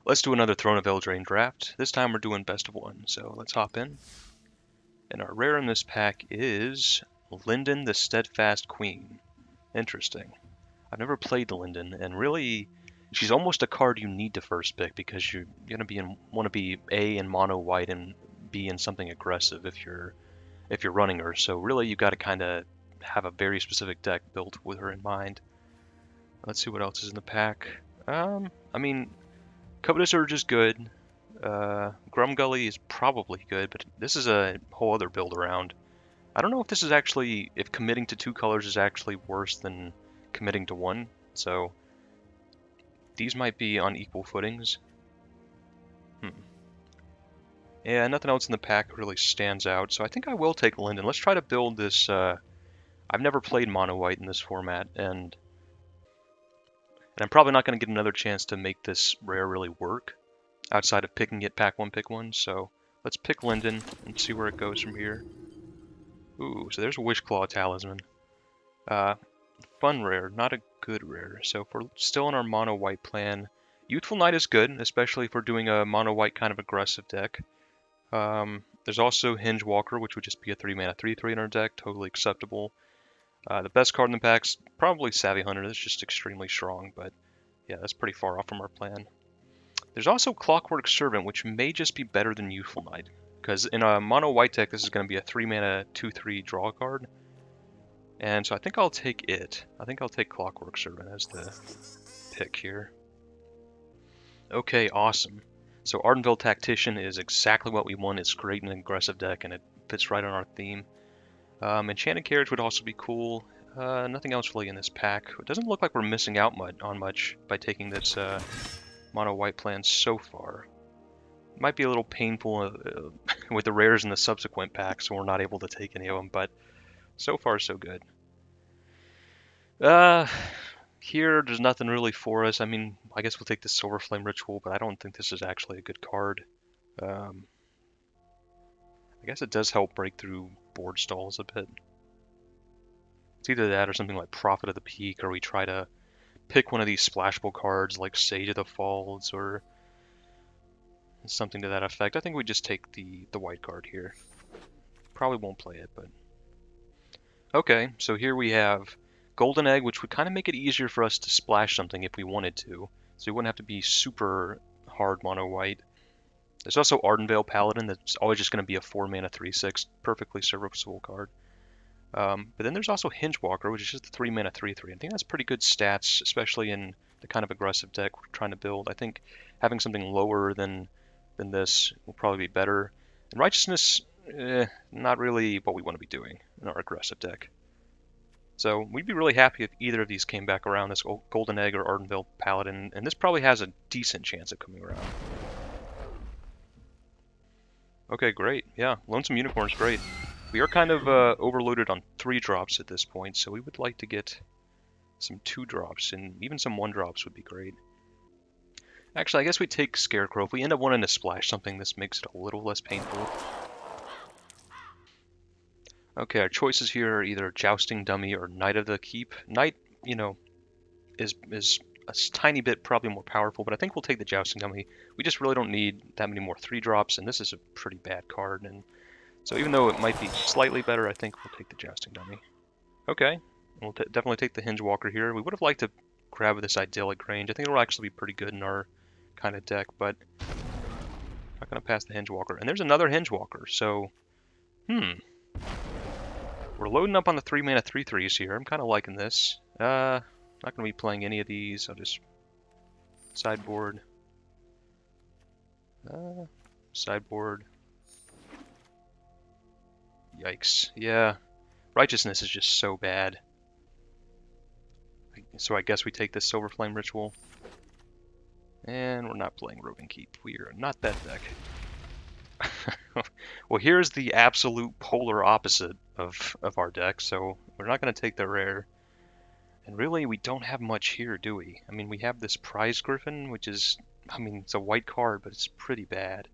Let's do another Throne of Eldraine draft. This time we're doing best of one, so let's hop in. And our rare in this pack is Linden the Steadfast Queen. Interesting. I've never played Linden, and really, she's almost a card you need to first pick because you're gonna want to be A in mono white and B in something aggressive if you're running her. So really, you got to kind of have a very specific deck built with her in mind. Let's see what else is in the pack. I mean, Covetous Urge is good. Grumgully is probably good, but this is a whole other build around. I don't know if this is actually, if committing to 2 colors is actually worse than committing to 1. So these might be on equal footings. Yeah, nothing else in the pack really stands out, so I think I will take Linden. Let's try to build this. I've never played mono white in this format, and I'm probably not going to get another chance to make this rare really work outside of picking it pack 1, pick 1. So let's pick Linden and see where it goes from here. Ooh, so there's a Wishclaw Talisman. Fun rare, not a good rare. So if we're still in our mono white plan, Youthful Knight is good, especially if we're doing a mono white kind of aggressive deck. There's also Hinge Walker, which would just be a 3-mana 3/3 in our deck, totally acceptable. The best card in the pack's probably Savvy Hunter. That's just extremely strong, but yeah, that's pretty far off from our plan. There's also Clockwork Servant, which may just be better than Youthful Knight, because in a mono white deck, this is going to be a 3-mana 2/3 draw card. And so I think I'll take it. I think I'll take Clockwork Servant as the pick here. Okay, awesome. So Ardenville Tactician is exactly what we want. It's great in an aggressive deck, and it fits right on our theme. Enchanted Carriage would also be cool. Nothing else really in this pack. It doesn't look like we're missing out on much by taking this mono white plan so far. It might be a little painful with the rares in the subsequent packs, so we're not able to take any of them, but so far so good. Here there's nothing really for us. I mean, I guess we'll take the Silver Flame Ritual, but I don't think this is actually a good card. I guess it does help break through board stalls a bit. It's either that or something like Prophet of the Peak, or we try to pick one of these splashable cards like Sage of the Falls or something to that effect. I think we just take the white card here. Probably won't play it, but... Okay, so here we have Golden Egg, which would kind of make it easier for us to splash something if we wanted to. So we wouldn't have to be super hard mono white. There's also Ardenvale Paladin that's always just going to be a 4-mana 3/6, perfectly serviceable card. But then there's also Hinge Walker, which is just a 3-mana 3/3. I think that's pretty good stats, especially in the kind of aggressive deck we're trying to build. I think having something lower than this will probably be better. And Righteousness, not really what we want to be doing in our aggressive deck. So we'd be really happy if either of these came back around, this Golden Egg or Ardenvale Paladin, and this probably has a decent chance of coming around. Okay, great. Yeah, Lonesome Unicorn's great. We are kind of overloaded on 3-drops at this point, so we would like to get some 2-drops, and even some 1-drops would be great. Actually, I guess we take Scarecrow. If we end up wanting to splash something, this makes it a little less painful. Okay, our choices here are either Jousting Dummy or Knight of the Keep. Knight, you know, is a tiny bit probably more powerful, but I think we'll take the Jousting Dummy. We just really don't need that many more 3-drops, and this is a pretty bad card, and so even though it might be slightly better, I think we'll take the Jousting Dummy. Okay, we'll definitely take the Hinge Walker here. We would have liked to grab this Idyllic Range. I think it'll actually be pretty good in our kind of deck, but not going to pass the Hinge Walker. And there's another Hinge Walker, so we're loading up on the 3-mana 3/3s here. I'm kind of liking this. Not going to be playing any of these. I'll just sideboard. Sideboard. Yikes. Yeah. Righteousness is just so bad. So I guess we take this Silver Flame Ritual. And we're not playing Roving Keep. We are not that deck. Well, here's the absolute polar opposite of our deck, so we're not going to take the rare. And really, we don't have much here, do we? I mean, we have this Prize Griffin, which is, I mean, it's a white card, but it's pretty bad.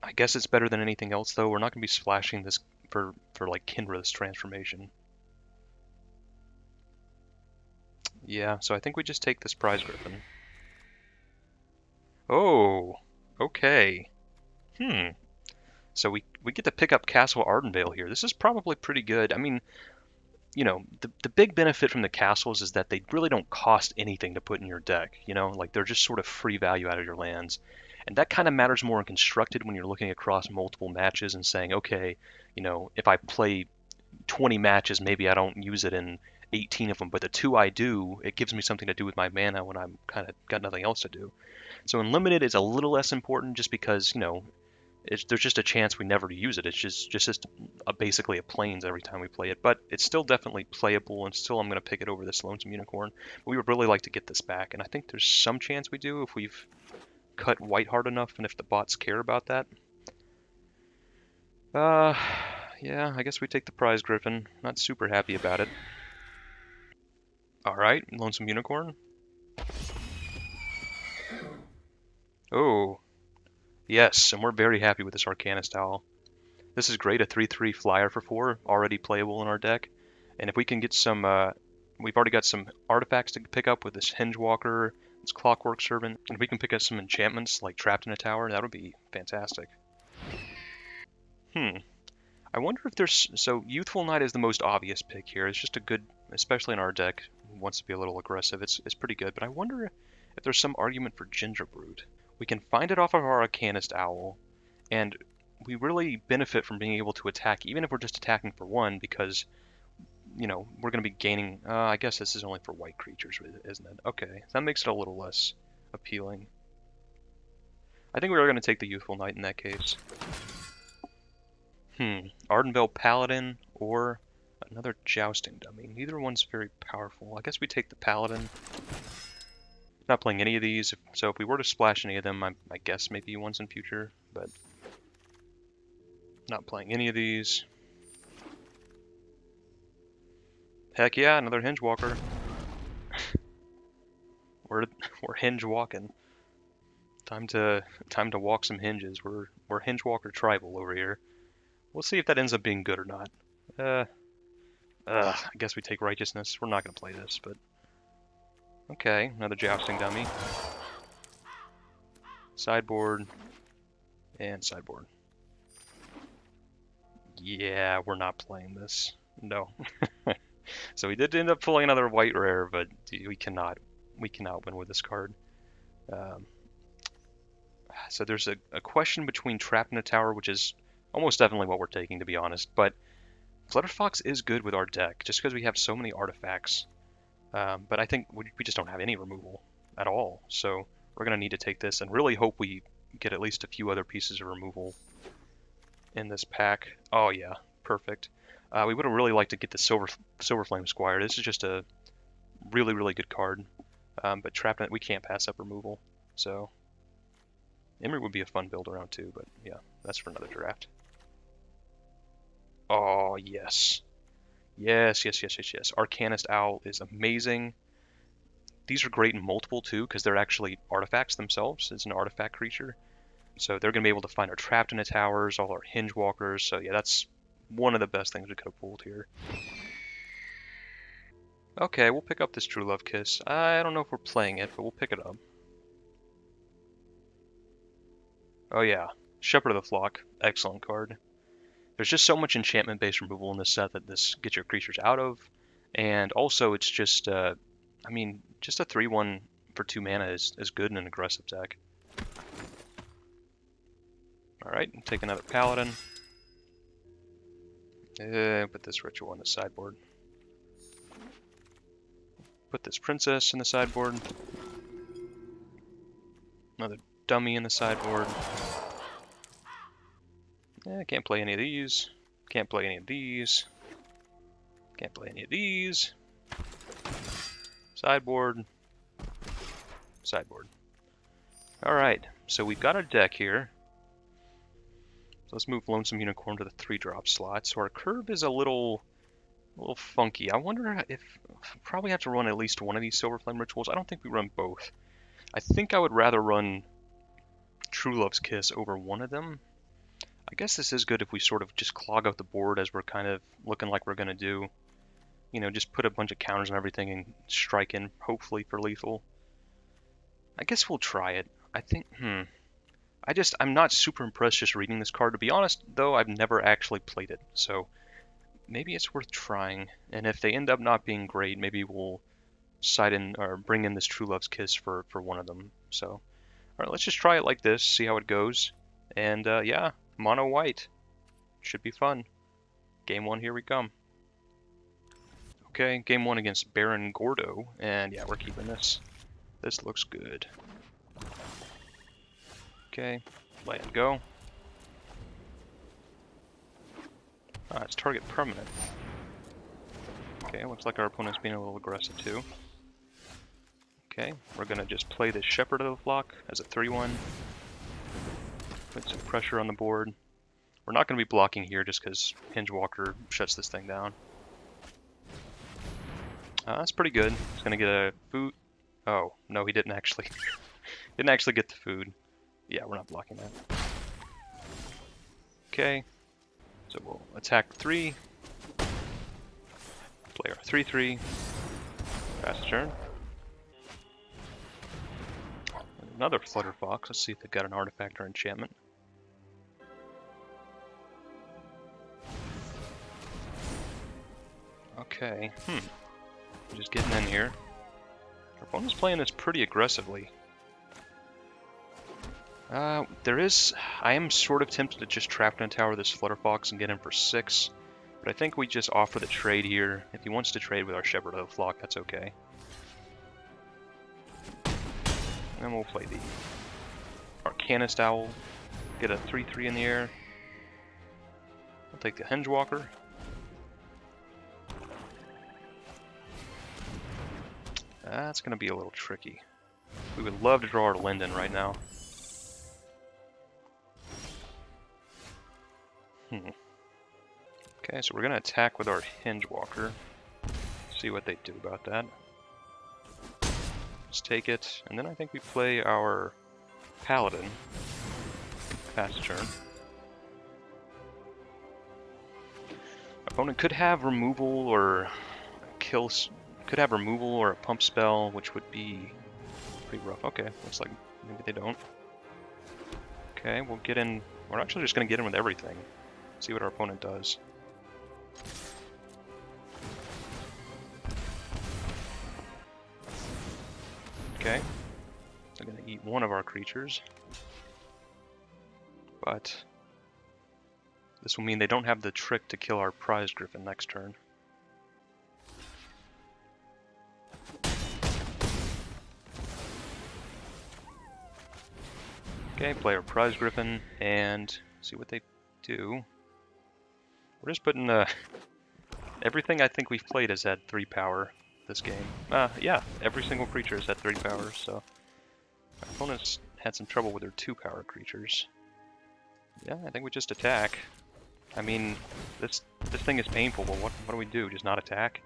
I guess it's better than anything else, though. We're not going to be splashing this for like Kinra's transformation. Yeah, so I think we just take this Prize Griffin. Oh, okay. Hmm. So we get to pick up Castle Ardenvale here. This is probably pretty good. I mean, the big benefit from the castles is that they really don't cost anything to put in your deck. Like they're just sort of free value out of your lands. And that kind of matters more in constructed when you're looking across multiple matches and saying, okay, if I play 20 matches, maybe I don't use it in 18 of them, but the two I do, it gives me something to do with my mana when I'm kind of got nothing else to do. So in limited, it's a little less important just because, there's just a chance we never use it. It's just basically a plains every time we play it, but it's still definitely playable, and still I'm going to pick it over this Lonesome Unicorn. But we would really like to get this back, and I think there's some chance we do if we've cut white hard enough and if the bots care about that. Uh, yeah, I guess we take the prize Griffin. Not super happy about it. All right, Lonesome Unicorn. Oh, yes, and we're very happy with this Arcanist Owl. This is great, a 3/3 flyer for 4, already playable in our deck. And if we can get some, we've already got some artifacts to pick up with this Hingewalker, this Clockwork Servant, and if we can pick up some enchantments like Trapped in a Tower, that would be fantastic. I wonder if there's, so Youthful Knight is the most obvious pick here. It's just a good, especially in our deck, who wants to be a little aggressive, it's pretty good. But I wonder if there's some argument for Gingerbrute. We can find it off of our Arcanist Owl, and we really benefit from being able to attack, even if we're just attacking for 1, because, we're going to be gaining, I guess this is only for white creatures, isn't it? Okay, that makes it a little less appealing. I think we are going to take the Youthful Knight in that case. Ardenvale Paladin or another Jousting Dummy. Neither one's very powerful. I guess we take the Paladin. Not playing any of these, so if we were to splash any of them, I guess maybe once in future, but not playing any of these. Heck yeah, another Hingewalker. we're hinge walking. Time to walk some hinges. We're Hingewalker tribal over here. We'll see if that ends up being good or not. I guess we take Righteousness. We're not gonna play this, but okay, another Jousting Dummy. Sideboard and sideboard. Yeah, we're not playing this. No. So we did end up pulling another white rare, but we cannot win with this card. So there's a question between Trapped in a Tower, which is almost definitely what we're taking, to be honest, but Flutterfox is good with our deck, just because we have so many artifacts. But I think we just don't have any removal at all, so we're going to need to take this and really hope we get at least a few other pieces of removal in this pack. Oh yeah, perfect. We would have really liked to get the Silverflame Squire. This is just a really, really good card. But Trapped in it, we can't pass up removal. So Emery would be a fun build around too, but yeah, that's for another draft. Oh yes. Yes. Arcanist Owl is amazing. These are great in multiple too, because they're actually artifacts themselves. It's an artifact creature. So they're going to be able to find our Trapped in a Towers, all our Hingewalkers. So yeah, that's one of the best things we could have pulled here. Okay, we'll pick up this True Love Kiss. I don't know if we're playing it, but we'll pick it up. Oh yeah, Shepherd of the Flock. Excellent card. There's just so much enchantment-based removal in this set that this gets your creatures out of. And also, it's just, I mean, just a 3/1 for 2 mana is good in an aggressive deck. Alright, take another Paladin. Put this Ritual on the sideboard. Put this Princess in the sideboard. Another Dummy in the sideboard. Can't play any of these. Can't play any of these. Can't play any of these. Sideboard. Sideboard. Alright, so we've got a deck here. So let's move Lonesome Unicorn to the 3-drop slot. So our curve is a little funky. I wonder if we'll probably have to run at least one of these Silverflame Rituals. I don't think we run both. I think I would rather run True Love's Kiss over one of them. I guess this is good if we sort of just clog up the board as we're kind of looking like we're going to do. Just put a bunch of counters and everything and strike in, hopefully, for lethal. I guess we'll try it. I think, I'm not super impressed just reading this card. To be honest, though, I've never actually played it, so maybe it's worth trying. And if they end up not being great, maybe we'll side in or bring in this True Love's Kiss for one of them. So, all right, let's just try it like this, see how it goes. And yeah, mono white should be fun. Game 1, here we come. Okay, game 1 against Baron Gordo, and yeah, we're keeping this. This looks good. Okay, land go. Ah, it's target permanent. Okay, looks like our opponent's being a little aggressive too. Okay, we're gonna just play this Shepherd of the Flock as a 3/1. Put some pressure on the board. We're not gonna be blocking here just because Hingewalker shuts this thing down. That's pretty good. He's gonna get a food. Oh, no, he didn't actually. Didn't actually get the food. Yeah, we're not blocking that. Okay. So we'll attack 3. Play our 3/3. Pass the turn. Another Flutter Fox. Let's see if they've got an artifact or enchantment. Okay. Just getting in here. Our opponent's playing this pretty aggressively. I am sort of tempted to just trap in a tower this Flutter Fox and get in for 6. But I think we just offer the trade here. If he wants to trade with our Shepherd of the Flock, that's okay. And we'll play the Arcanist Owl. Get a 3/3 in the air. I'll take the Hingewalker. That's going to be a little tricky. We would love to draw our Linden right now. Okay, so we're going to attack with our Hingewalker. See what they do about that. Let's take it, and then I think we play our Paladin. Pass turn. Opponent could have removal or kills. Could have removal or a pump spell, which would be pretty rough. Okay, looks like maybe they don't. Okay, we'll get in. We're actually just going to get in with everything. See what our opponent does. Okay, they're going to eat one of our creatures. But this will mean they don't have the trick to kill our prize griffin next turn. Okay, play our prize griffin and see what they do. We're just putting everything I think we've played has had 3 power this game. Yeah, every single creature has had 3 power, so our opponents had some trouble with their 2 power creatures. Yeah, I think we just attack. I mean, this thing is painful, but what do we do? Just not attack?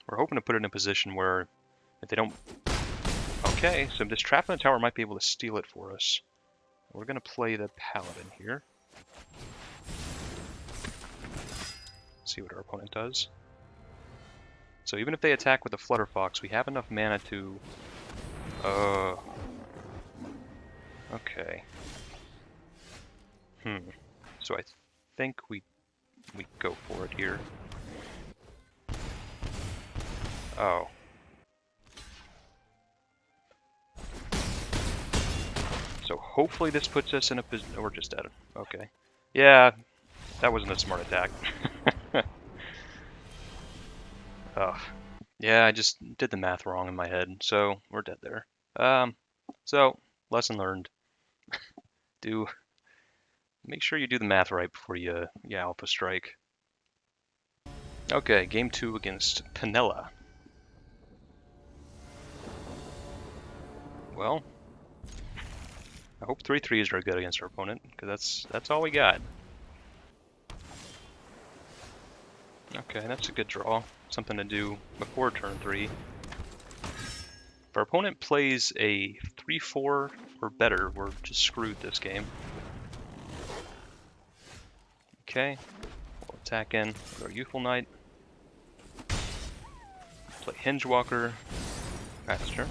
We're hoping to put it in a position where if they don't... Okay, so this trap in the tower might be able to steal it for us. We're going to play the Paladin here. See what our opponent does. So even if they attack with the Flutter Fox, we have enough mana to... Okay. So I think we go for it here. Oh. So hopefully this puts us in a position... We're just dead. Okay. Yeah, that wasn't a smart attack. Ugh. Yeah, I just did the math wrong in my head, so we're dead there. So, lesson learned. Make sure you do the math right before you Alpha Strike. Okay, game 2 against Penella. Well, I hope 3/3s are good against our opponent, because that's all we got. Okay, that's a good draw. Something to do before turn 3. If our opponent plays a 3/4 or better, we're just screwed this game. Okay, we'll attack in with our Youthful Knight. Play Hingewalker. Pass turn.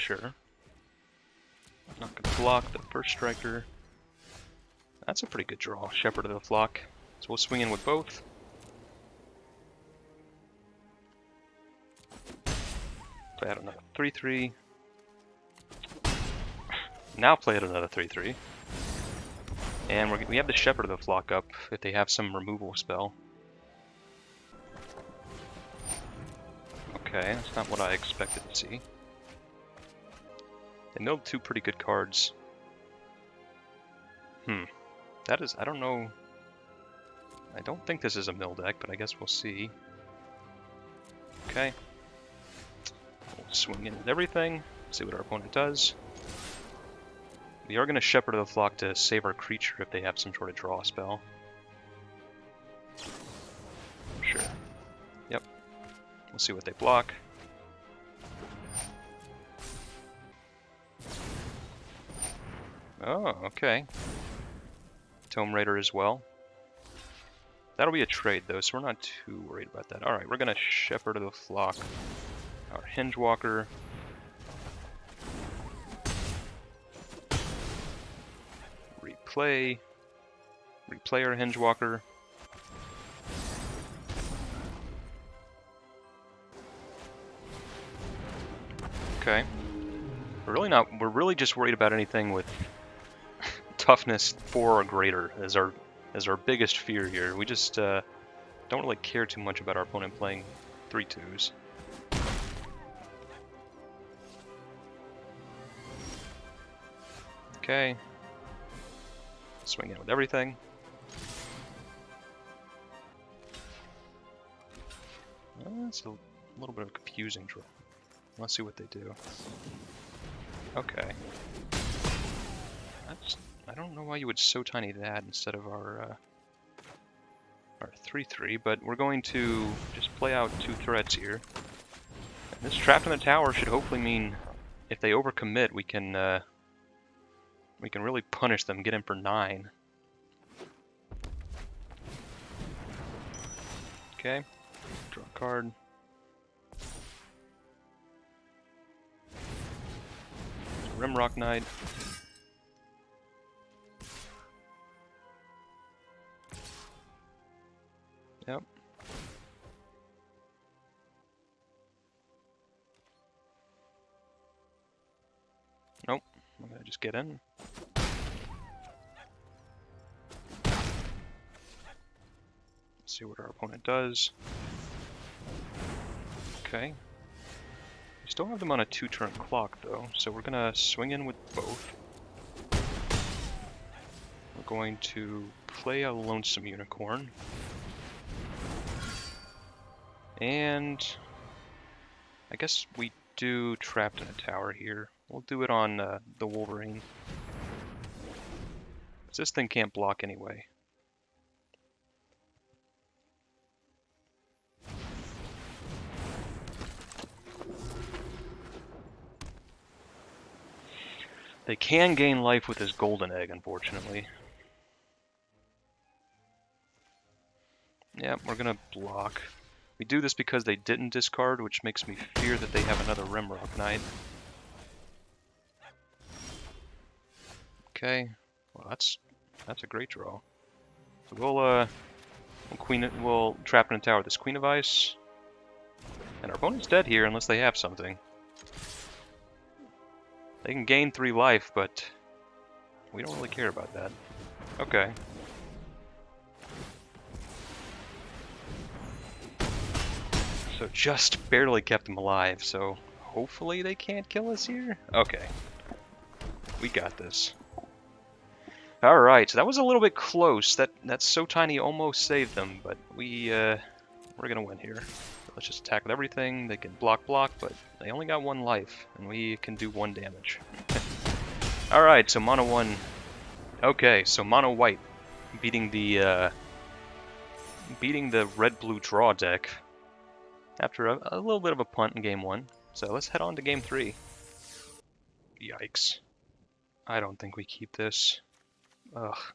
Sure. Not gonna block the first striker. That's a pretty good draw. Shepherd of the Flock. So we'll swing in with both. Play out another 3/3. Now play out another 3/3. And we have the Shepherd of the Flock up if they have some removal spell. Okay, that's not what I expected to see. They milled two pretty good cards. That is, I don't know. I don't think this is a mill deck, but I guess we'll see. Okay. We'll swing in with everything, see what our opponent does. We are going to Shepherd of the Flock to save our creature if they have some sort of draw spell. Sure. Yep. We'll see what they block. Oh, okay. Tome Raider as well. That'll be a trade though, so we're not too worried about that. Alright, we're going to Shepherd of the Flock our Hingewalker. Replay our Hingewalker. Okay. We're really just worried about anything with toughness 4 or greater as our biggest fear here. We just don't really care too much about our opponent playing 3/2s. Okay. Swing in with everything. That's a little bit of a confusing draw. Let's see what they do. Okay. I don't know why you would so tiny that instead of our 3/3, but we're going to just play out 2 threats here. And this Trapped in the Tower should hopefully mean if they overcommit, we can really punish them, get in for 9. Okay, draw a card. Rimrock Knight. Yep. Nope. I'm gonna just get in. See what our opponent does. Okay. We still have them on a 2-turn clock though, so we're gonna swing in with both. We're going to play a Lonesome Unicorn. And I guess we do Trapped in a Tower here. We'll do it on the Wolverine. 'Cause this thing can't block anyway. They can gain life with his golden egg, unfortunately. Yeah, we're gonna block. We do this because they didn't discard, which makes me fear that they have another Rimrock Knight. Okay, well that's a great draw. So we'll Trap in a Tower this Queen of Ice, and our opponent's dead here unless they have something. They can gain 3 life, but we don't really care about that. Okay. So just barely kept them alive, so hopefully they can't kill us here? Okay. We got this. Alright, so that was a little bit close. That So Tiny almost saved them, but we're gonna win here. Let's just attack with everything. They can block, but they only got 1 life, and we can do 1 damage. Alright, so mono 1. Okay, so mono white beating the red-blue draw deck after a little bit of a punt in game 1. So let's head on to game 3. Yikes. I don't think we keep this. Ugh.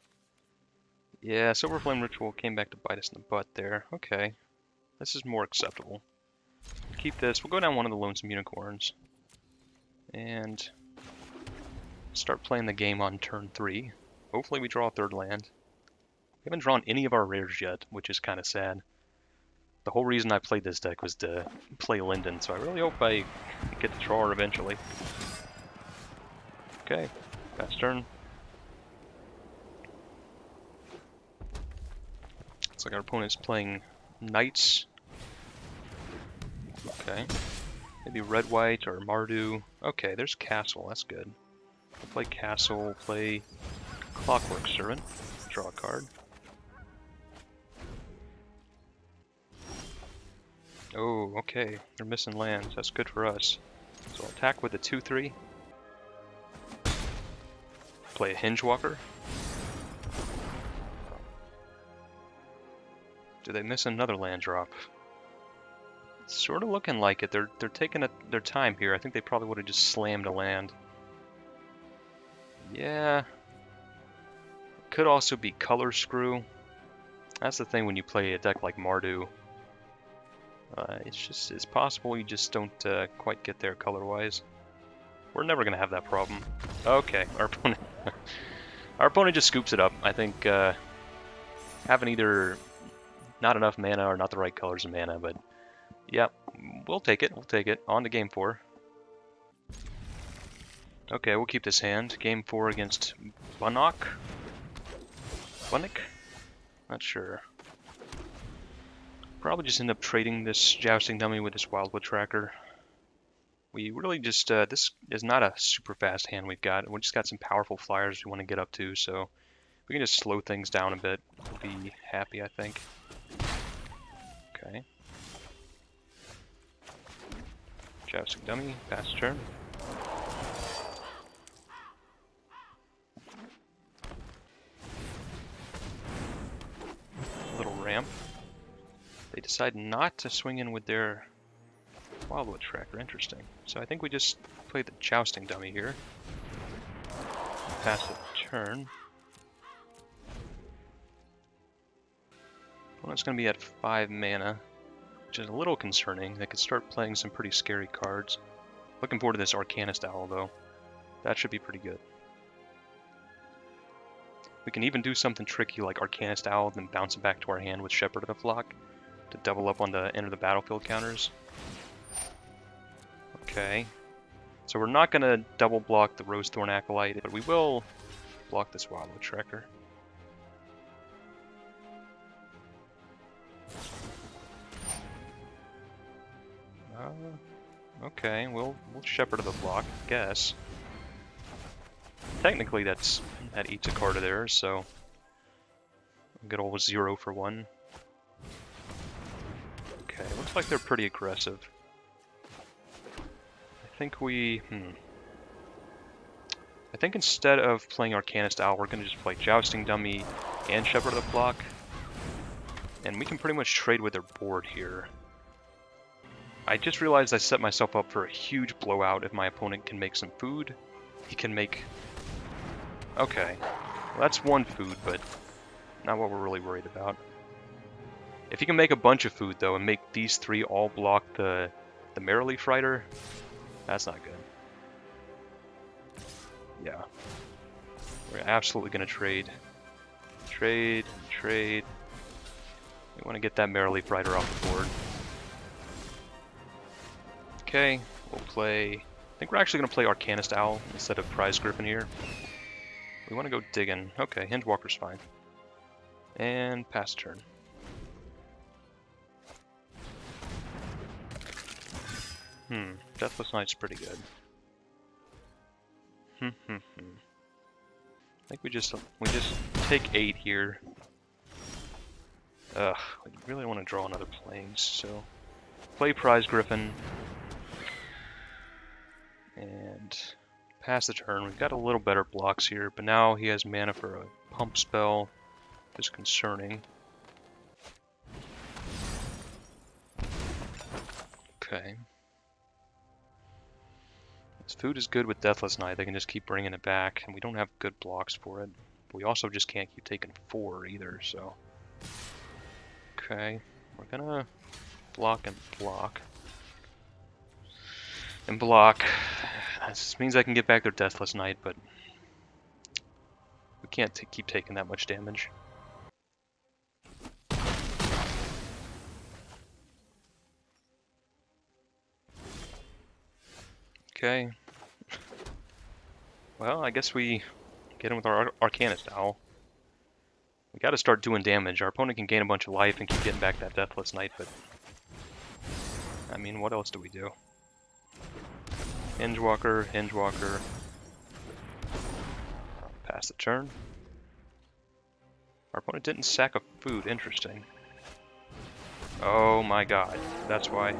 Yeah, Silver Flame Ritual came back to bite us in the butt there. Okay. This is more acceptable. Keep this. We'll go down one of the Lonesome Unicorns. And start playing the game on turn 3. Hopefully we draw a third land. We haven't drawn any of our rares yet, which is kind of sad. The whole reason I played this deck was to play Linden, so I really hope I get to draw her eventually. Okay, pass turn. Looks like our opponent's playing Knights. Okay. Maybe red-white or Mardu. Okay, there's Castle, that's good. We'll play Castle, play Clockwork Servant, draw a card. Oh, okay, they're missing lands, that's good for us. So I'll attack with a 2-3. Play a Hingewalker. Do they miss another land drop? It's sort of looking like it. They're taking their time here. I think they probably would have just slammed a land. Yeah. Could also be Color Screw. That's the thing when you play a deck like Mardu. It's possible you just don't quite get there color-wise. We're never gonna have that problem. Okay, our opponent just scoops it up. I think having either not enough mana or not the right colors of mana, but yeah, we'll take it. We'll take it. On to game 4. Okay, we'll keep this hand. Game 4 against Bunnock? Not sure. Probably just end up trading this Jousting Dummy with this Wildwood Tracker. We really just, this is not a super fast hand we've got. We just got some powerful flyers we want to get up to, so we can just slow things down a bit. We'll be happy, I think. Okay. Jousting Dummy, pass turn. Little ramp. They decide not to swing in with their Wildwood Tracker. Interesting. So I think we just play the Jousting Dummy here. Pass the turn. Well, it's going to be at 5 mana, which is a little concerning. They could start playing some pretty scary cards. Looking forward to this Arcanist Owl, though. That should be pretty good. We can even do something tricky like Arcanist Owl, then bounce it back to our hand with Shepherd of the Flock to double up on the end of the battlefield counters. Okay. So we're not going to double block the Rosethorn Acolyte, but we will block this Wildwood Tracker. Okay, we'll Shepherd of the Flock, I guess. Technically that eats a card of theirs, so good old 0 for 1. Okay, looks like they're pretty aggressive. I think I think instead of playing Arcanist Owl, we're going to just play Jousting Dummy and Shepherd of the Flock. And we can pretty much trade with their board here. I just realized I set myself up for a huge blowout if my opponent can make some food. He can make... Okay, well, that's 1 food, but not what we're really worried about. If he can make a bunch of food, though, and make these 3 all block the Merrileaf Rider, that's not good. Yeah. We're absolutely going to trade. Trade. We want to get that Merrileaf Rider off the board. Okay, we'll play... I think we're actually going to play Arcanist Owl instead of Prize Griffin here. We want to go digging. Okay, Hingewalker's fine. And pass turn. Deathless Knight's pretty good. I think we just take 8 here. Ugh, I really want to draw another Plains, so play Prize Griffin and pass the turn. We've got a little better blocks here, but now he has mana for a pump spell. Is concerning. Okay. This food is good with Deathless Knight. They can just keep bringing it back, and we don't have good blocks for it. But we also just can't keep taking 4 either, so... Okay, we're gonna block and block. And block. This means I can get back their Deathless Knight, but we can't keep taking that much damage. Okay. Well, I guess we get in with our Arcanist Owl. We gotta start doing damage. Our opponent can gain a bunch of life and keep getting back that Deathless Knight, but... I mean, what else do we do? Hingewalker, Hingewalker. Pass the turn. Our opponent didn't sack a food. Interesting. Oh my god. That's why.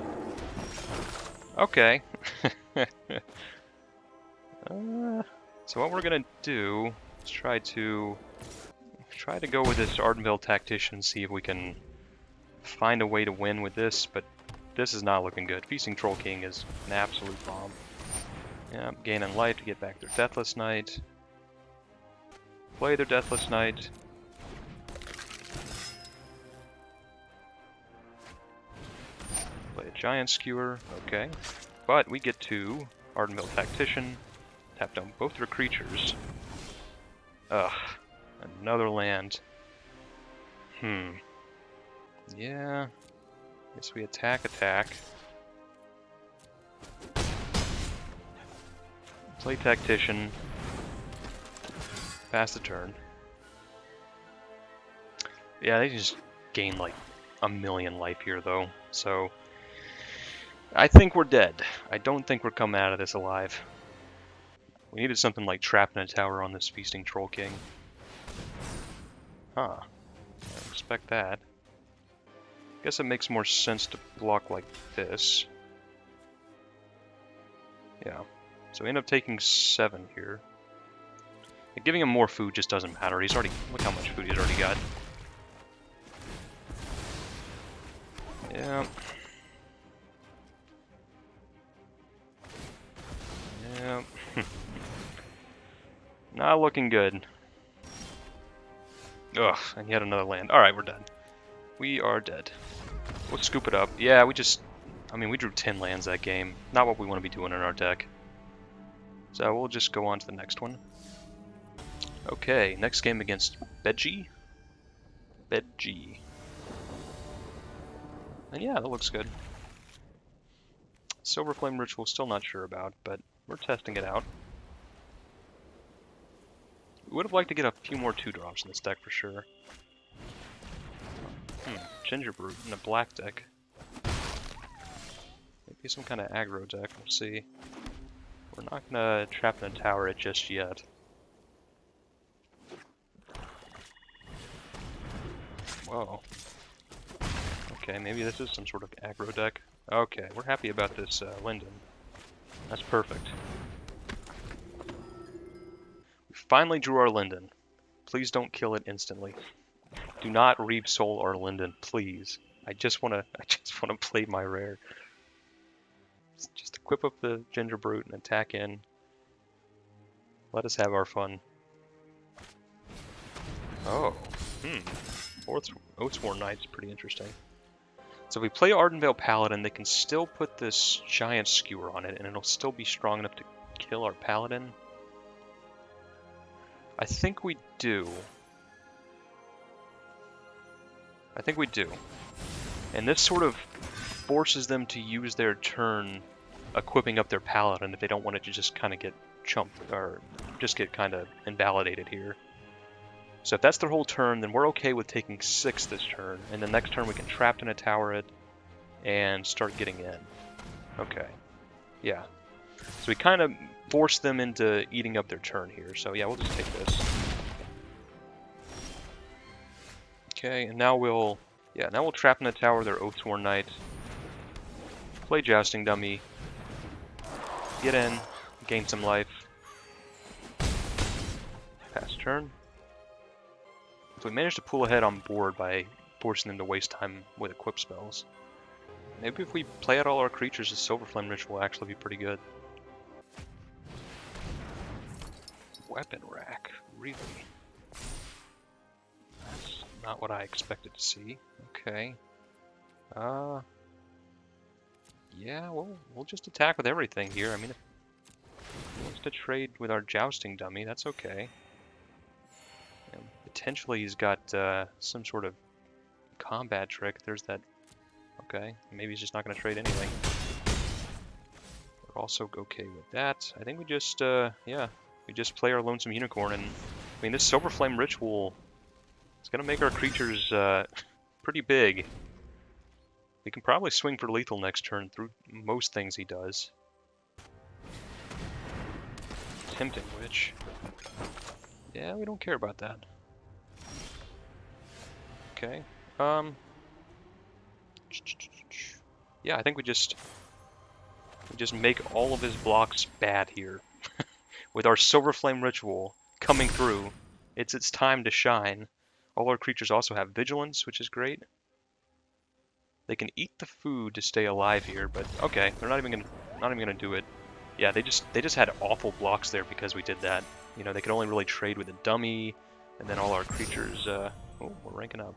Okay. So what we're gonna do is try to go with this Ardenvale Tactician, see if we can find a way to win with this, but this is not looking good. Feasting Troll King is an absolute bomb. Yeah, gaining life to get back their Deathless Knight. Play their Deathless Knight. Play a Giant Skewer, okay. But we get to Ardenvale Tactician, tap down both their creatures. Ugh, another land. Yeah, guess we attack. Play Tactician. Pass the turn. Yeah, they just gain like a million life here though, so I think we're dead. I don't think we're coming out of this alive. We needed something like Trapped in a Tower on this Feasting Troll King. Huh. I didn't expect that. Guess it makes more sense to block like this. Yeah. So we end up taking 7 here. Like, giving him more food just doesn't matter. He's already... Look how much food he's already got. Yeah. Yeah. Not looking good. Ugh, and yet another land. Alright, we're done. We are dead. We'll scoop it up. Yeah, we just... I mean, we drew 10 lands that game. Not what we want to be doing in our deck. So we'll just go on to the next one. Okay, next game against Bedgie. And yeah, that looks good. Silver Flame Ritual, still not sure about, but we're testing it out. We would have liked to get a few more 2-drops in this deck for sure. Ginger Brute in a black deck. Maybe some kind of aggro deck, we'll see. We're not gonna Trap in a Tower it just yet. Whoa. Okay, maybe this is some sort of aggro deck. Okay, we're happy about this Linden. That's perfect. We finally drew our Linden. Please don't kill it instantly. Do not Reap Soul our Linden, please. I just wanna play my rare. Just equip up the Ginger Brute and attack in. Let us have our fun. Oh, Oathsworn Knight's pretty interesting. So if we play Ardenvale Paladin, they can still put this Giant Skewer on it, and it'll still be strong enough to kill our Paladin. I think we do. And this sort of forces them to use their turn equipping up their Paladin if they don't want it to just kind of get chumped, or just get kind of invalidated here. So if that's their whole turn, then we're okay with taking 6 this turn, and the next turn we can Trapped in a Tower it and start getting in. Okay. Yeah. So we kind of force them into eating up their turn here, so yeah, we'll just take this. Okay, and now we'll Trap in a Tower their Oathsworn Knight, play Jousting Dummy, get in, gain some life, pass turn. So we managed to pull ahead on board by forcing them to waste time with equip spells. Maybe if we play out all our creatures, the Silver Flame Ritual will actually be pretty good. Weapon rack, really? That's not what I expected to see. Okay. Yeah, we'll just attack with everything here. I mean, to trade with our jousting dummy. That's okay. And potentially he's got some sort of combat trick. There's that. Okay, maybe he's just not going to trade anything. We're also okay with that. I think we just, yeah, we just play our Lonesome Unicorn, and I mean, this Silver Flame Ritual is going to make our creatures pretty big. We can probably swing for lethal next turn through most things he does. Tempting Witch. Yeah, we don't care about that. Okay. Yeah, I think we just make all of his blocks bad here. With our Silver Flame Ritual coming through, it's its time to shine. All our creatures also have Vigilance, which is great. They can eat the food to stay alive here, but okay, they're not even gonna do it. Yeah, they just had awful blocks there because we did that. You know, they could only really trade with a dummy, and then all our creatures. Oh, we're ranking up.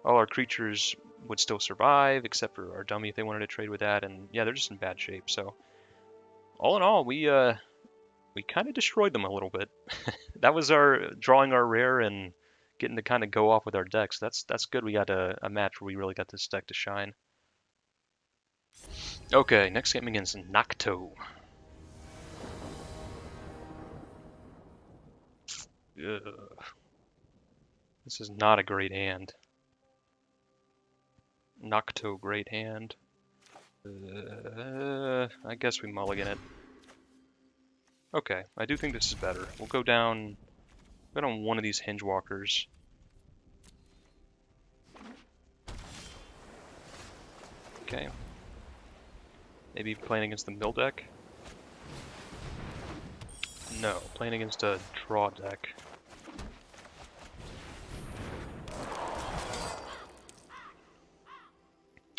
All our creatures would still survive, except for our dummy if they wanted to trade with that, and yeah, they're just in bad shape. So, all in all, we kind of destroyed them a little bit. That was our drawing our rare and getting to kind of go off with our decks. That's good. We got a match where we really got this deck to shine. Okay, next game against Nocto. Ugh. This is not a great hand. Nocto, great hand. I guess we mulligan it. Okay, I do think this is better. We'll go down one of these Hinge Walkers. Okay. Maybe playing against the mill deck? No, playing against a draw deck.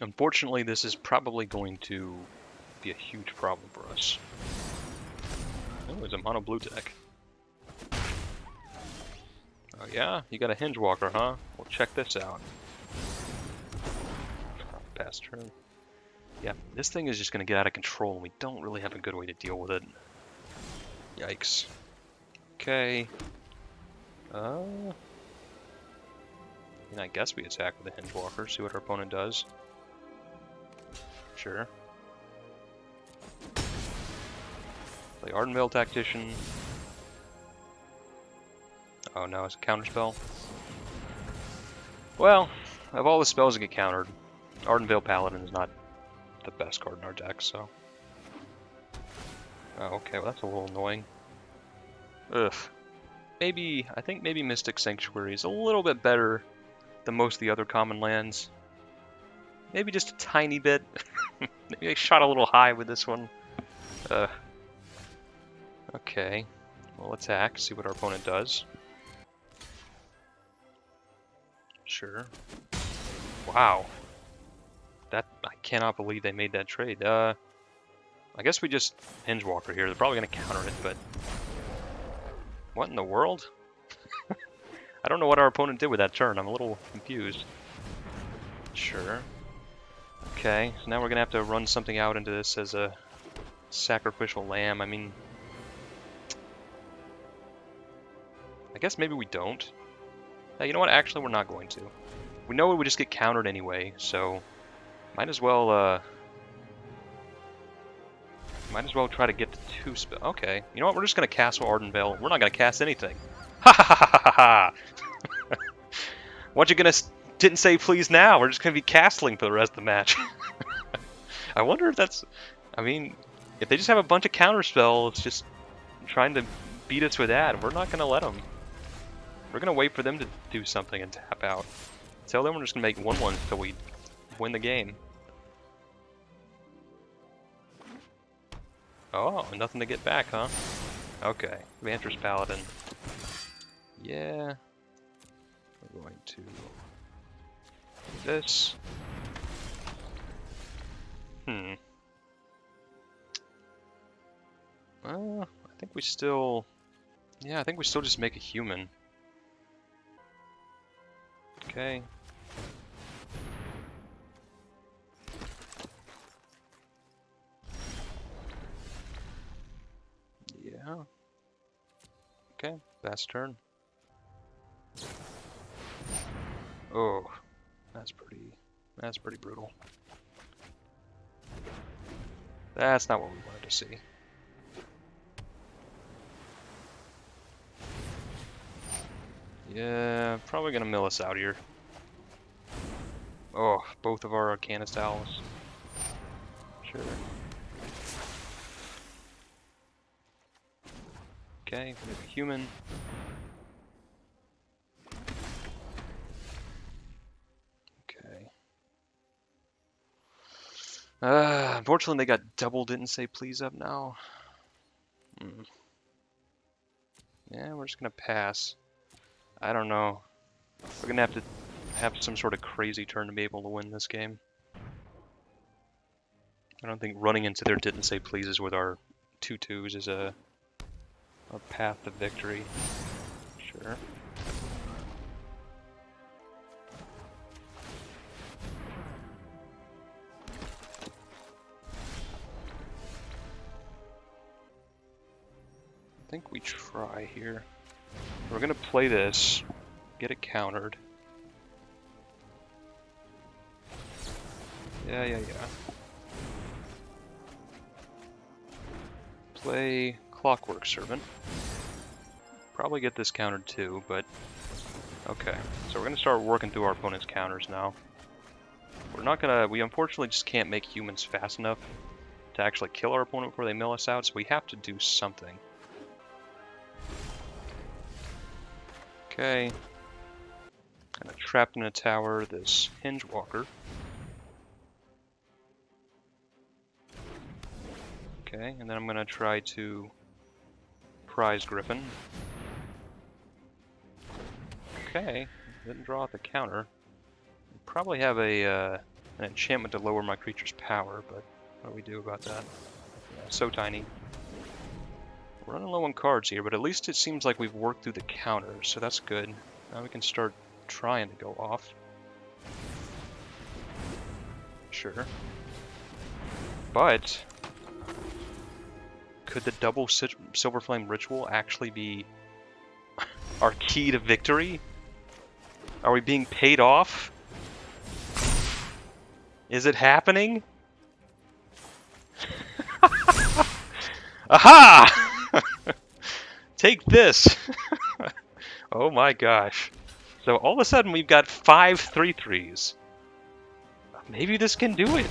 Unfortunately, this is probably going to be a huge problem for us. Oh, it's a mono blue deck. Oh yeah? You got a Hinge Walker, huh? Well, check this out. Pass turn. Yeah, this thing is just going to get out of control, and we don't really have a good way to deal with it. Yikes. Okay. And I guess we attack with a Hinge Walker, see what our opponent does. Sure. Play Ardenvale Tactician. Oh no, it's a counterspell. Well, of all the spells that get countered, Ardenvale Paladin is not the best card in our deck, so. Oh, okay, well that's a little annoying. Ugh. I think maybe Mystic Sanctuary is a little bit better than most of the other common lands. Maybe just a tiny bit. Maybe I shot a little high with this one. Okay. We'll attack, see what our opponent does. Sure. Wow. I cannot believe they made that trade. I guess we just Hinge Walker here. They're probably going to counter it, but... What in the world? I don't know what our opponent did with that turn. I'm a little confused. Sure. Okay, so now we're going to have to run something out into this as a sacrificial lamb. I mean... I guess maybe we don't. You know what? Actually, we're not going to. We know we would just get countered anyway, so... Might as well try to get the 2 spell. Okay, you know what? We're just gonna Castle Ardenvale. We're not gonna cast anything. Ha ha ha ha ha ha! What you gonna? Didn't say please now. We're just gonna be castling for the rest of the match. I wonder if that's. I mean, if they just have a bunch of counter spells, just trying to beat us with that, we're not gonna let them. We're gonna wait for them to do something and tap out. Tell them we're just gonna make 1/1 until we win the game. Oh, nothing to get back, huh? Okay, Vantress Paladin. Yeah. We're going to do this. I think we still... Yeah, I think we still just make a human. Okay. Okay, fast turn. Oh, that's pretty brutal. That's not what we wanted to see. Yeah, probably gonna mill us out here. Oh, both of our Arcanist Owls. Sure. Okay, we have a human. Okay. Unfortunately they got double didn't say please up now. Yeah, we're just gonna pass. I don't know. We're gonna have to have some sort of crazy turn to be able to win this game. I don't think running into their didn't say pleases with our 2/2s is a path to victory. Sure. I think we try here. We're gonna play this, get it countered. Yeah. Play Clockwork Servant. Probably get this countered too, but okay. So we're gonna start working through our opponent's counters now. We unfortunately just can't make humans fast enough to actually kill our opponent before they mill us out, so we have to do something. Okay. Kind of trapped in a tower, this Hinge Walker. Okay, and then I'm gonna try to Prize Griffin. Okay, didn't draw out the counter. Probably have an enchantment to lower my creature's power, but what do we do about that? Yeah, so tiny. We're running low on cards here, but at least it seems like we've worked through the counters, so that's good. Now we can start trying to go off. Sure. But could the double Silver Flame Ritual actually be our key to victory? Are we being paid off? Is it happening? Aha! Take this! Oh my gosh. So all of a sudden we've got 5 3/3s. Maybe this can do it.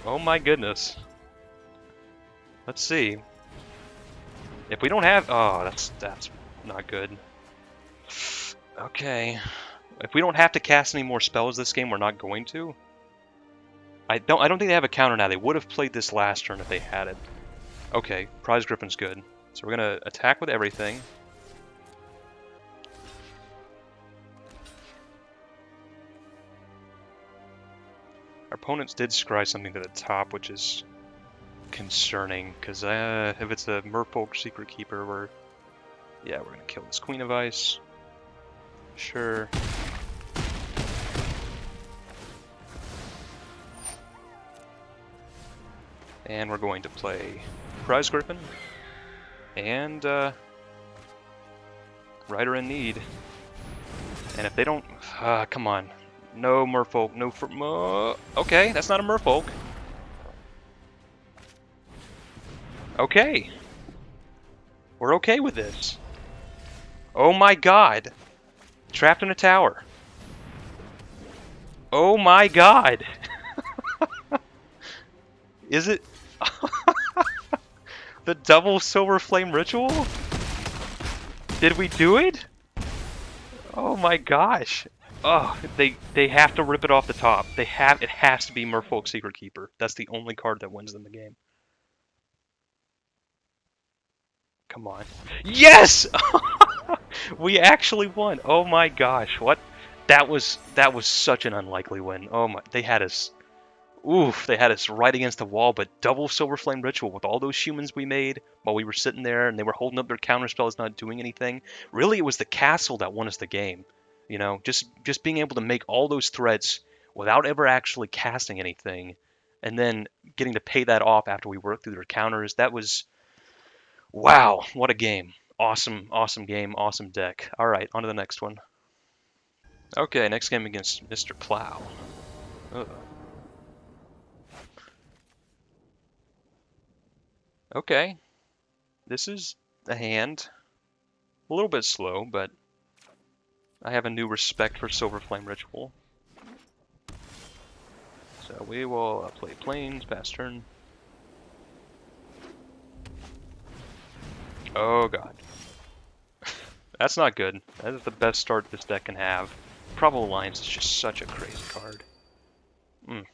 Oh my goodness. Let's see. If we don't have... Oh, that's not good. Okay. If we don't have to cast any more spells this game, we're not going to. I don't think they have a counter now. They would have played this last turn if they had it. Okay, Prize Griffin's good. So we're gonna attack with everything. Our opponents did scry something to the top, which is concerning, because if it's a Merfolk Secret Keeper, we're gonna kill this Queen of Ice. Sure. And we're going to play Prize Griffin and Rider in Need. And if they don't, come on, no Merfolk, no okay, that's not a Merfolk. Okay, we're okay with this. Oh my God, trapped in a tower. Oh my God. Is it the double Silver Flame Ritual? Did we do it? Oh my gosh. Oh, they have to rip it off the top. It has to be Merfolk Secret Keeper. That's the only card that wins them the game. Come on. Yes! We actually won. Oh my gosh. What? That was such an unlikely win. Oh my, they had us. Oof, they had us right against the wall, but double Silver Flame Ritual with all those humans we made while we were sitting there and they were holding up their counter spells not doing anything. Really, it was the castle that won us the game. You know, just being able to make all those threats without ever actually casting anything and then getting to pay that off after we worked through their counters. That was, Wow, what a game. Awesome, awesome game, awesome deck. All right, on to the next one. Okay, next game against Mr. Plow. Ugh. Okay, this is a hand. A little bit slow, but I have a new respect for Silver Flame Ritual. So we will play Plains, pass turn. Oh god. That's not good. That is the best start this deck can have. Probable Alliance is just such a crazy card. Mm.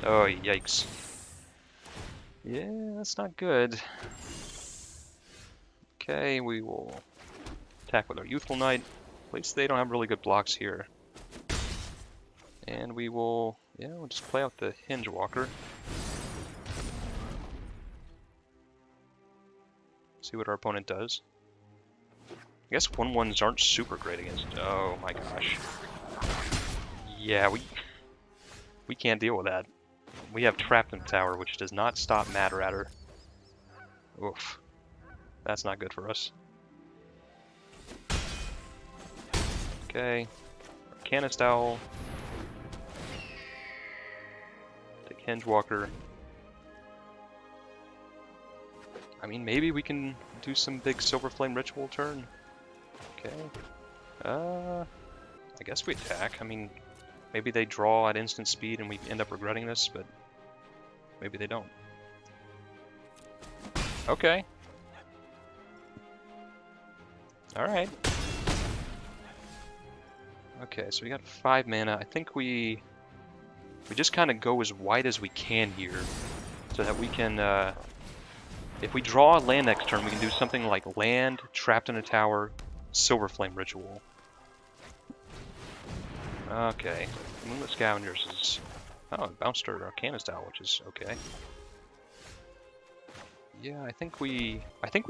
Oh, yikes. Yeah, that's not good. Okay, we will attack with our Youthful Knight. At least they don't have really good blocks here. And we will, yeah, we'll just play out the Hinge Walker. See what our opponent does. I guess 1/1s aren't super great against. Oh my gosh. Yeah, we can't deal with that. We have Trapped in the Tower, which does not stop Mad Ratter. Oof. That's not good for us. Okay. Arcanist Owl. Take Hinge Walker. I mean, maybe we can do some big Silver Flame Ritual turn. Okay. I guess we attack. I mean, maybe they draw at instant speed and we end up regretting this, but maybe they don't. Okay. Alright. Okay, so we got 5 mana. I think we just kind of go as wide as we can here, so that we can, if we draw a land next turn, we can do something like land, Trapped in a Tower, Silver Flame Ritual. Okay, Moonlit Scavengers is, oh, it bounced our Arcanist Owl, which is okay. Yeah, I think we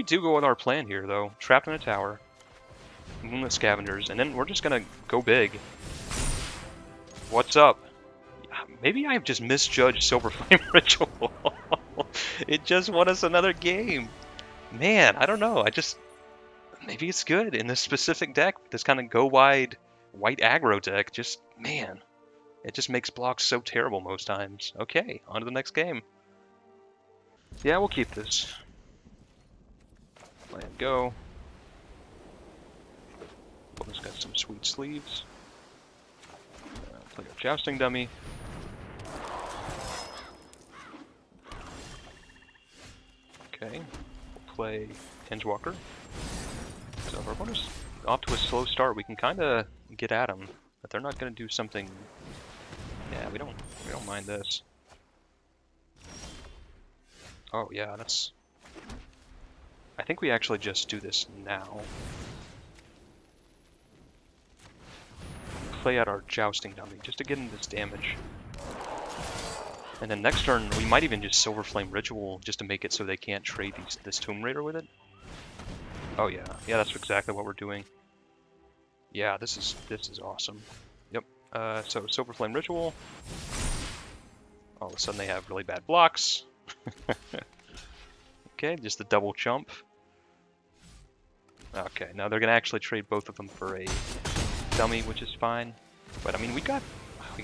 do go with our plan here though. Trapped in a Tower, Moonlit Scavengers, and then we're just gonna go big. What's up? Maybe I've just misjudged Silver Flame Ritual. It just won us another game. Man, I don't know. Maybe it's good in this specific deck. This kind of go wide white aggro deck. Just, man, it just makes blocks so terrible most times. Okay, on to the next game. Yeah, we'll keep this. Land go. Opponent's got some sweet sleeves. Play our Jousting Dummy. Okay, we'll play Hinge Walker. So if our opponent's off to a slow start, we can kind of get at them, but they're not going to do something. Yeah, we don't mind this. Oh yeah, that's. I think we actually just do this now. Play out our Jousting Dummy just to get into this damage. And then next turn, we might even just Silver Flame Ritual just to make it so they can't trade this Tomb Raider with it. Oh yeah, yeah, that's exactly what we're doing. Yeah, this is awesome. Yep. So Silver Flame Ritual. All of a sudden they have really bad blocks. Okay, just a double chump. Okay, now they're gonna actually trade both of them for a dummy, which is fine. But I mean, we got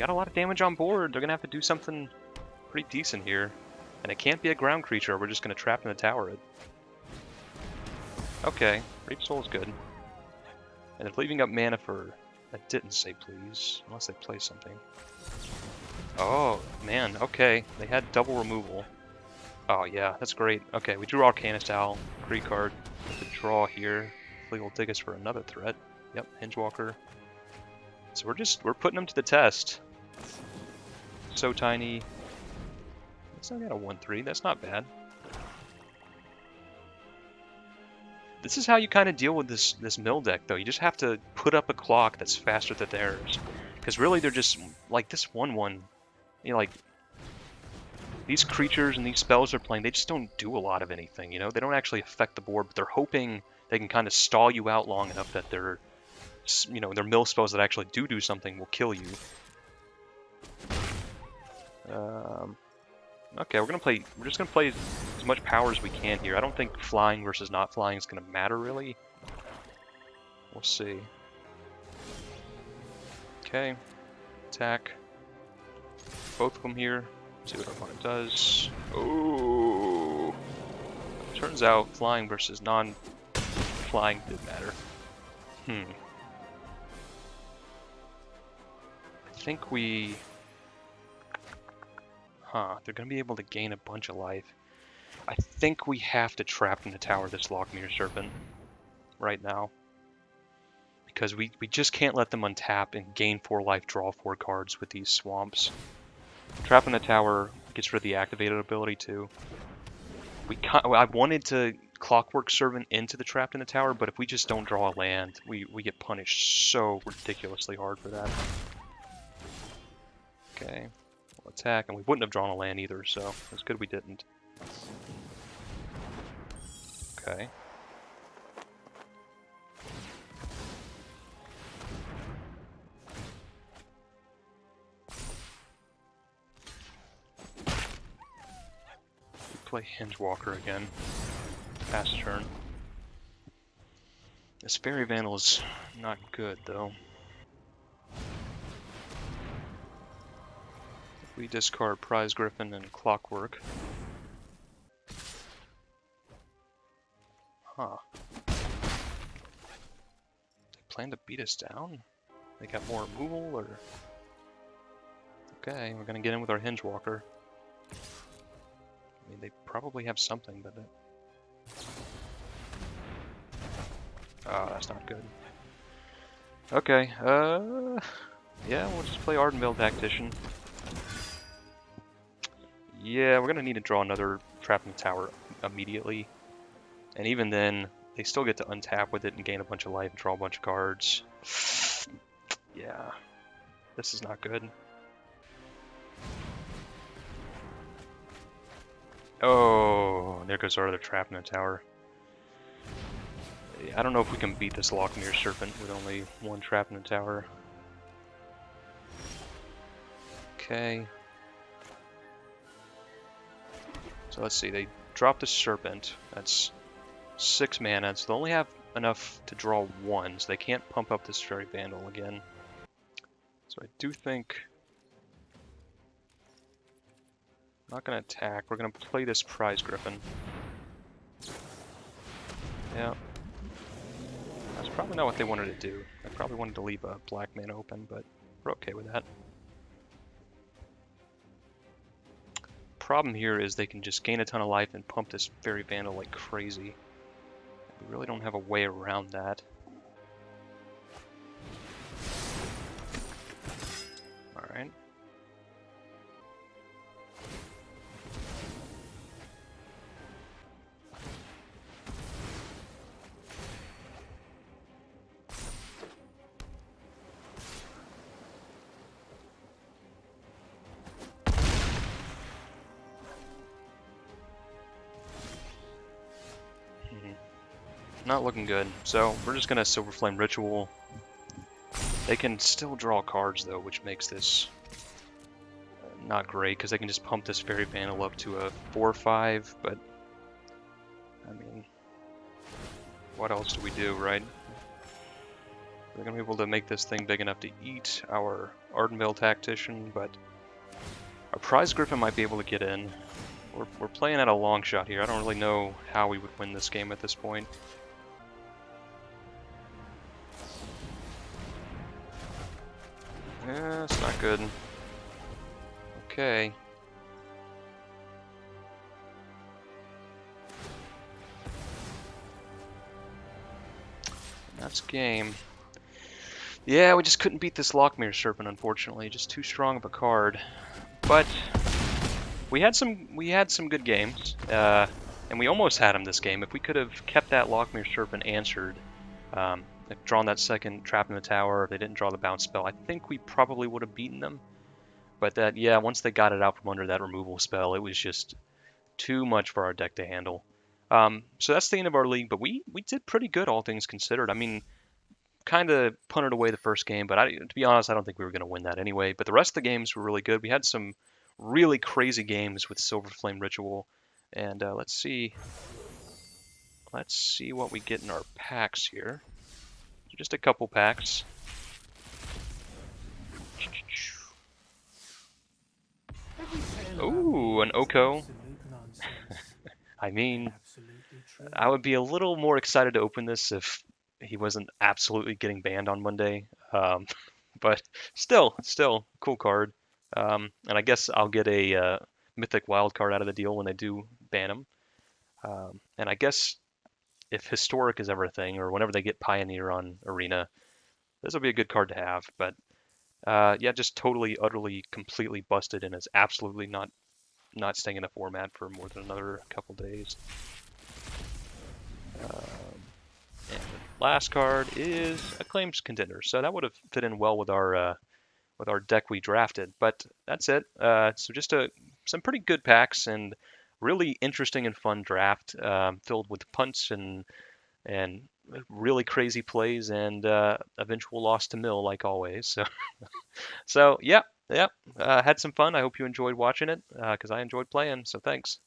a lot of damage on board. They're gonna have to do something pretty decent here, and it can't be a ground creature. We're just gonna Trap in the Tower it. Okay, Reap Soul is good. And they're leaving up mana for. I didn't say please, unless they play something. Oh man, okay, they had double removal. Oh yeah, that's great. Okay, we drew Arcanist Owl, Kree card. The draw here. Hopefully will dig us for another threat. Yep, Hinge Walker. So we're putting them to the test. So tiny. It's not got a 1/3. That's not bad. This is how you kind of deal with this mill deck, though. You just have to put up a clock that's faster than theirs, because really they're just like this 1/1. You know, like these creatures and these spells they're playing, they just don't do a lot of anything. You know, they don't actually affect the board, but they're hoping they can kind of stall you out long enough that their mill spells that actually do something will kill you. Okay, we're just gonna play as much power as we can here. I don't think flying versus not flying is gonna matter really. We'll see. Okay, attack. Both of them here. See what our opponent does. Oh! Turns out flying versus non-flying did matter. I think we... they're gonna be able to gain a bunch of life. I think we have to trap in the tower this Lockmere Serpent right now. Because we just can't let them untap and gain 4 life, draw 4 cards with these swamps. Trap in the tower gets rid of the activated ability too. I wanted to Clockwork Servant into the trap in the tower, but if we just don't draw a land, we get punished so ridiculously hard for that. Okay, we'll attack, and we wouldn't have drawn a land either, so it's good we didn't. Okay. Play Hingewalker again. Pass turn. This Fairy Vandal is not good, though. If we discard Prize Griffin and Clockwork. Huh. They plan to beat us down? They got more removal, or... Okay, we're gonna get in with our Hingewalker. I mean, they probably have something, but... Oh, that's not good. Okay, yeah, we'll just play Ardenvale Tactician. Yeah, we're gonna need to draw another Trap in the Tower immediately. And even then, they still get to untap with it and gain a bunch of life and draw a bunch of cards. Yeah, this is not good. Oh, there goes our other Trap in the Tower. I don't know if we can beat this Lockmere Serpent with only one Trap in the Tower. Okay. So let's see, they drop the Serpent. That's 6 mana, so they only have enough to draw 1, so they can't pump up this Fairy Vandal again. So I do think... I'm not going to attack, we're going to play this Prize Griffin. Yeah. That's probably not what they wanted to do. They probably wanted to leave a black mana open, but we're okay with that. Problem here is they can just gain a ton of life and pump this Fairy Vandal like crazy. We really don't have a way around that. Alright. Not looking good. So we're just gonna Silver Flame Ritual. They can still draw cards though, which makes this not great because they can just pump this Fairy Vandal up to a 4/5. But I mean, what else do we do, right? We're gonna be able to make this thing big enough to eat our Ardenvale Tactician, but our Prize Griffin might be able to get in. We're playing at a long shot here. I don't really know how we would win this game at this point. Yeah, it's not good. Okay. That's game. Yeah, we just couldn't beat this Lockmere Serpent, unfortunately. Just too strong of a card. But we had some good games, and we almost had him this game. If we could have kept that Lockmere Serpent answered, if drawn that second Trap in the Tower, if they didn't draw the bounce spell, I think we probably would have beaten them. But that, yeah, once they got it out from under that removal spell, it was just too much for our deck to handle. So that's the end of our league, but we did pretty good, all things considered. I mean, kind of punted away the first game, but to be honest, I don't think we were going to win that anyway. But the rest of the games were really good. We had some really crazy games with Silver Flame Ritual. And let's see what we get in our packs here. Just a couple packs. Ooh, an Oko. I mean, I would be a little more excited to open this if he wasn't absolutely getting banned on Monday. But still, cool card. And I guess I'll get a Mythic Wild card out of the deal when they do ban him. And I guess if Historic is ever a thing, or whenever they get Pioneer on Arena, this will be a good card to have. But yeah, just totally, utterly, completely busted and is absolutely not staying in the format for more than another couple days. And the last card is Acclaimed Contender, so that would have fit in well with our deck we drafted. But that's it. So just some pretty good packs and really interesting and fun draft filled with punts and really crazy plays and eventual loss to mill like always. So yeah, had some fun. I hope you enjoyed watching it because I enjoyed playing. So thanks.